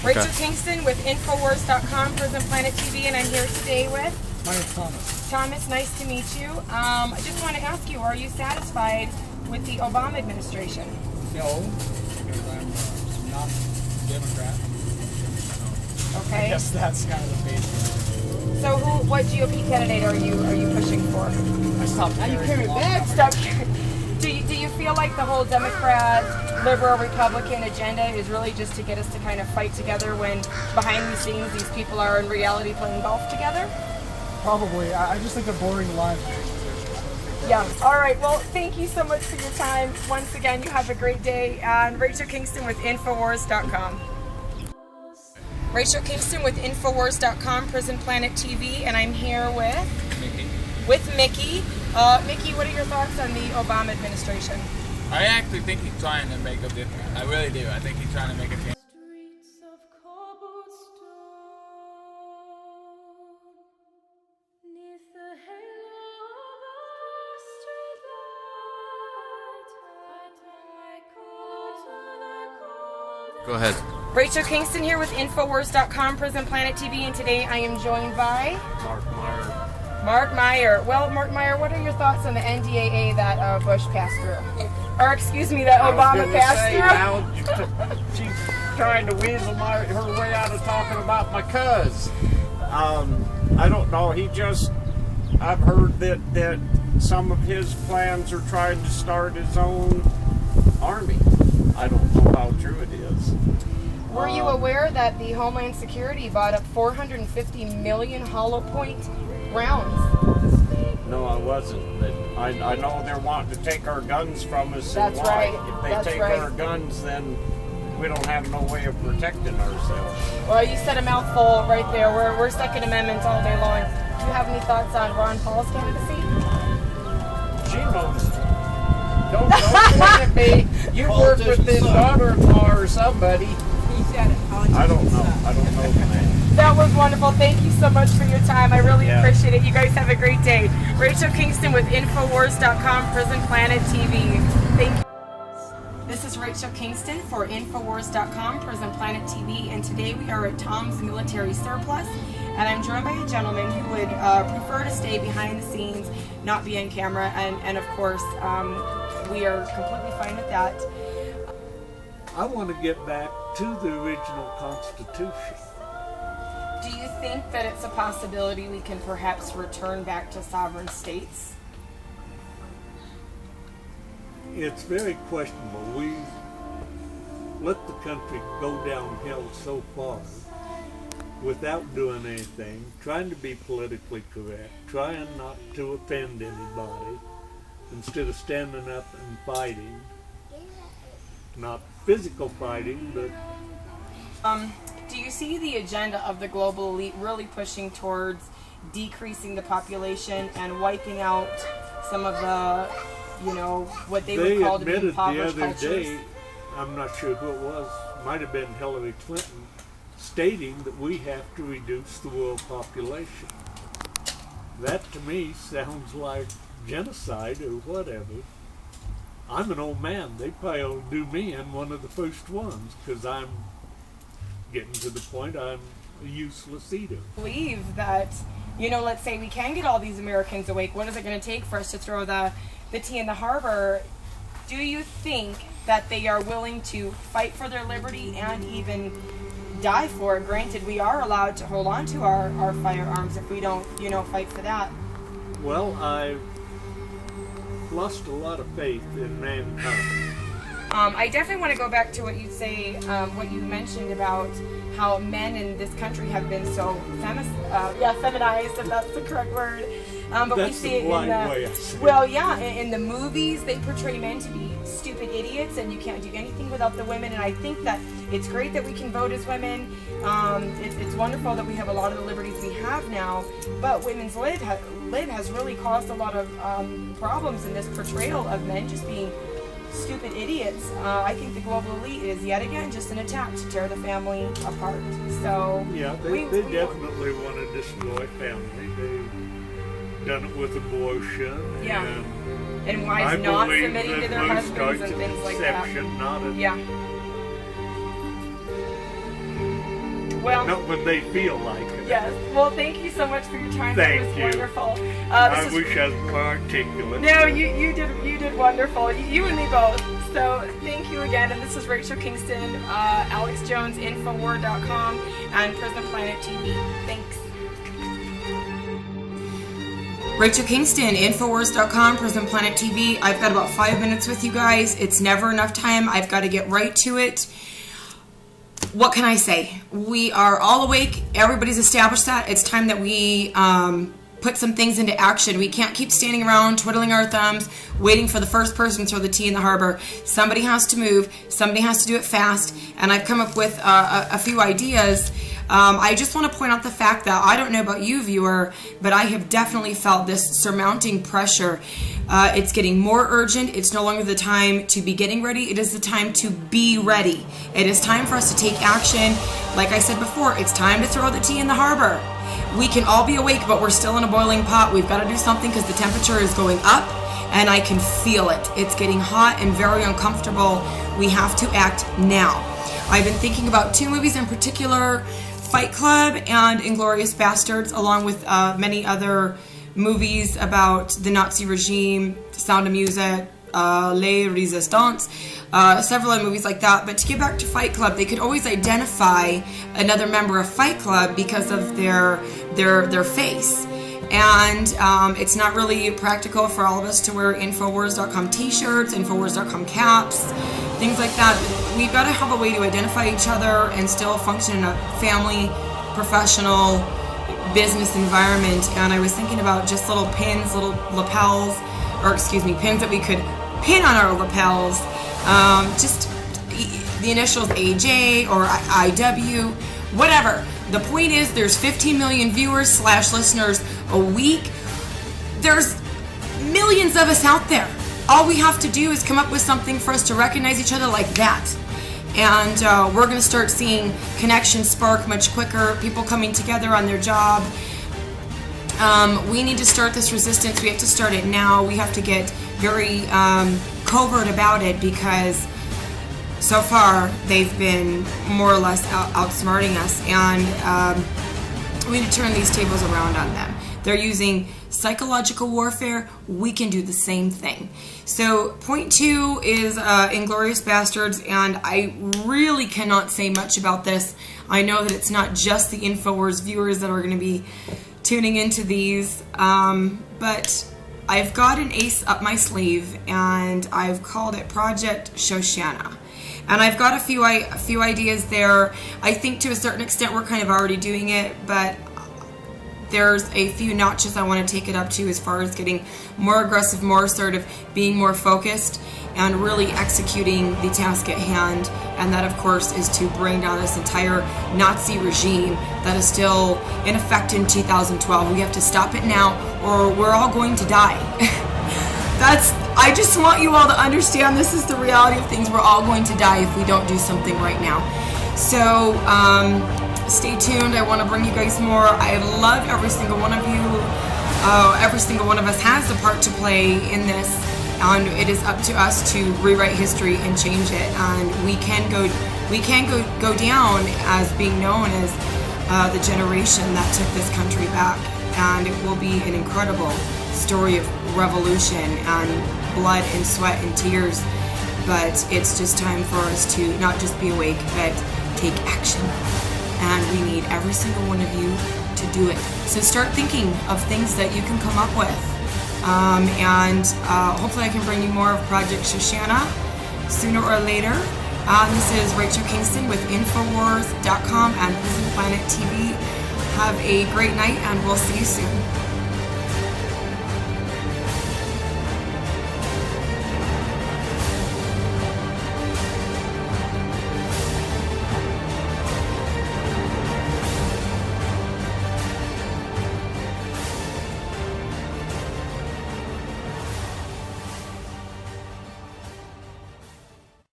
Rachel Kingston with Infowars.com, Prison Planet TV, and I'm here today with... My name's Thomas. Thomas, nice to meet you. I just want to ask you, are you satisfied with the Obama administration? No, because I'm not a Democrat. Okay. I guess that's kind of the basic. So what GOP candidate are you pushing for? I stopped carrying bags. Stop carrying. Do you feel like the whole Democrat, liberal, Republican agenda is really just to get us to kind of fight together when behind the scenes these people are in reality playing golf together? Probably. I just think they're boring lives. Yeah. All right. Well, thank you so much for your time. Once again, you have a great day. And Rachel Kingston with Infowars.com. Rachel Kingston with Infowars.com, Prison Planet TV, and I'm here with Mickey. Mickey. Mickey, what are your thoughts on the Obama administration? I actually think he's trying to make a difference. I really do. I think he's trying to make a change. Go ahead. Rachel Kingston here with Infowars.com, Prison Planet TV, and today I am joined by... Mark Meyer. Well, Mark Meyer, what are your thoughts on the NDAA that Bush passed through? Or excuse me, that Obama passed through? She's trying to weasel her way out of talking about my cuz. I don't know. I've heard that some of his plans are trying to start his own army. I don't know how true it is. Were you aware that the Homeland Security bought up 450 million hollow point rounds? No, I wasn't. But I know they're wanting to take our guns from us. That's and why. right. If they That's take right. our guns, then we don't have no way of protecting ourselves. Well, you said a mouthful right there. We're Second Amendments all day long. Do you have any thoughts on Ron Paul's candidacy? She knows. Don't point at me. You work with his daughter-in-law or somebody. I don't know the name. That was wonderful. Thank you so much for your time. I really appreciate it. You guys have a great day. Rachel Kingston with Infowars.com, Prison Planet TV. Thank you. This is Rachel Kingston for Infowars.com, Prison Planet TV, and today we are at Tom's Military Surplus, and I'm joined by a gentleman who would prefer to stay behind the scenes, not be on camera, and of course, we are completely fine with that. I want to get back to the original Constitution. Do you think that it's a possibility we can perhaps return back to sovereign states? It's very questionable. We let the country go downhill so far without doing anything, trying to be politically correct, trying not to offend anybody, instead of standing up and fighting. Not physical fighting, but... Do you see the agenda of the global elite really pushing towards decreasing the population and wiping out some of the, what they would call to be impoverished cultures? They admitted the other day, I'm not sure who it was, might have been Hillary Clinton, stating that we have to reduce the world population. That to me sounds like genocide or whatever. I'm an old man. They probably will do me in one of the first ones because I'm getting to the point I'm a useless eater. I believe that, let's say we can get all these Americans awake. What is it going to take for us to throw the tea in the harbor? Do you think that they are willing to fight for their liberty and even die for it? Granted, we are allowed to hold on to our firearms if we don't, fight for that. Well, I've lost a lot of faith in mankind. I definitely want to go back to what you say, what you mentioned about how men in this country have been so feminized, if that's the correct word. But That's we see the it in polite the way I say it. well, yeah, in the movies they portray men to be stupid idiots, and you can't do anything without the women. And I think that it's great that we can vote as women. It's wonderful that we have a lot of the liberties we have now. But women's lib has really caused a lot of problems in this portrayal of men just being stupid idiots. I think the global elite is yet again just an attack to tear the family apart. So yeah, they definitely want to destroy family. They've done it with abortion. Yeah. And wives not submitting to their husbands and things like that. Not a, yeah. Well, not when they feel like it. yes. Well, thank you so much for your time. Thank It was you. wonderful. I wish I was more articulate. No, you did wonderful. You and me both. So thank you again. And this is Rachel Kingston, Alex Jones, Infowar.com, and Prison Planet TV. Thanks. Rachel Kingston, Infowars.com, Prison Planet TV. I've got about 5 minutes with you guys. It's never enough time. I've got to get right to it. What can I say? We are all awake. Everybody's established that. It's time that we put some things into action. We can't keep standing around twiddling our thumbs, waiting for the first person to throw the tea in the harbor. Somebody has to move. Somebody has to do it fast. And I've come up with a few ideas. I just want to point out the fact that I don't know about you, viewer, but I have definitely felt this surmounting pressure. It's getting more urgent. It's no longer the time to be getting ready. It is the time to be ready. It is time for us to take action. Like I said before, it's time to throw the tea in the harbor. We can all be awake, but we're still in a boiling pot. We've got to do something because the temperature is going up, and I can feel it. It's getting hot and very uncomfortable. We have to act now. I've been thinking about two movies in particular, Fight Club and Inglourious Bastards, along with many other movies about the Nazi regime, Sound of Music, Les Resistants, several other movies like that. But to get back to Fight Club, they could always identify another member of Fight Club because of their face. And it's not really practical for all of us to wear Infowars.com t-shirts, Infowars.com caps, things like that. We've got to have a way to identify each other and still function in a family, professional, business environment. And I was thinking about just little pins, little lapels, pins that we could pin on our lapels. Just the initials AJ or IW, whatever. The point is, there's 15 million viewers / listeners a week. There's millions of us out there. All we have to do is come up with something for us to recognize each other like that. And we're going to start seeing connections spark much quicker, people coming together on their job. We need to start this resistance. We have to start it now. We have to get very covert about it because so far they've been more or less outsmarting us, and we need to turn these tables around on them. They're using psychological warfare. We can do the same thing. So point 2 is Inglourious Bastards, and I really cannot say much about this. I know that it's not just the Infowars viewers that are going to be tuning into these, but I've got an ace up my sleeve, and I've called it Project Shoshana. And I've got a few ideas there. I think to a certain extent we're kind of already doing it, but there's a few notches I want to take it up to as far as getting more aggressive, more assertive, being more focused, and really executing the task at hand. And that, of course, is to bring down this entire Nazi regime that is still in effect in 2012. We have to stop it now, or we're all going to die. I just want you all to understand this is the reality of things. We're all going to die if we don't do something right now. So stay tuned. I want to bring you guys more. I love every single one of you. Every single one of us has a part to play in this, and it is up to us to rewrite history and change it. And we can go down as being known as the generation that took this country back, and it will be an incredible story of revolution and blood and sweat and tears. But it's just time for us to not just be awake, but take action. And we need every single one of you to do it. So start thinking of things that you can come up with. Hopefully I can bring you more of Project Shoshana sooner or later. This is Rachel Kingston with Infowars.com and Prison Planet TV. Have a great night, and we'll see you soon.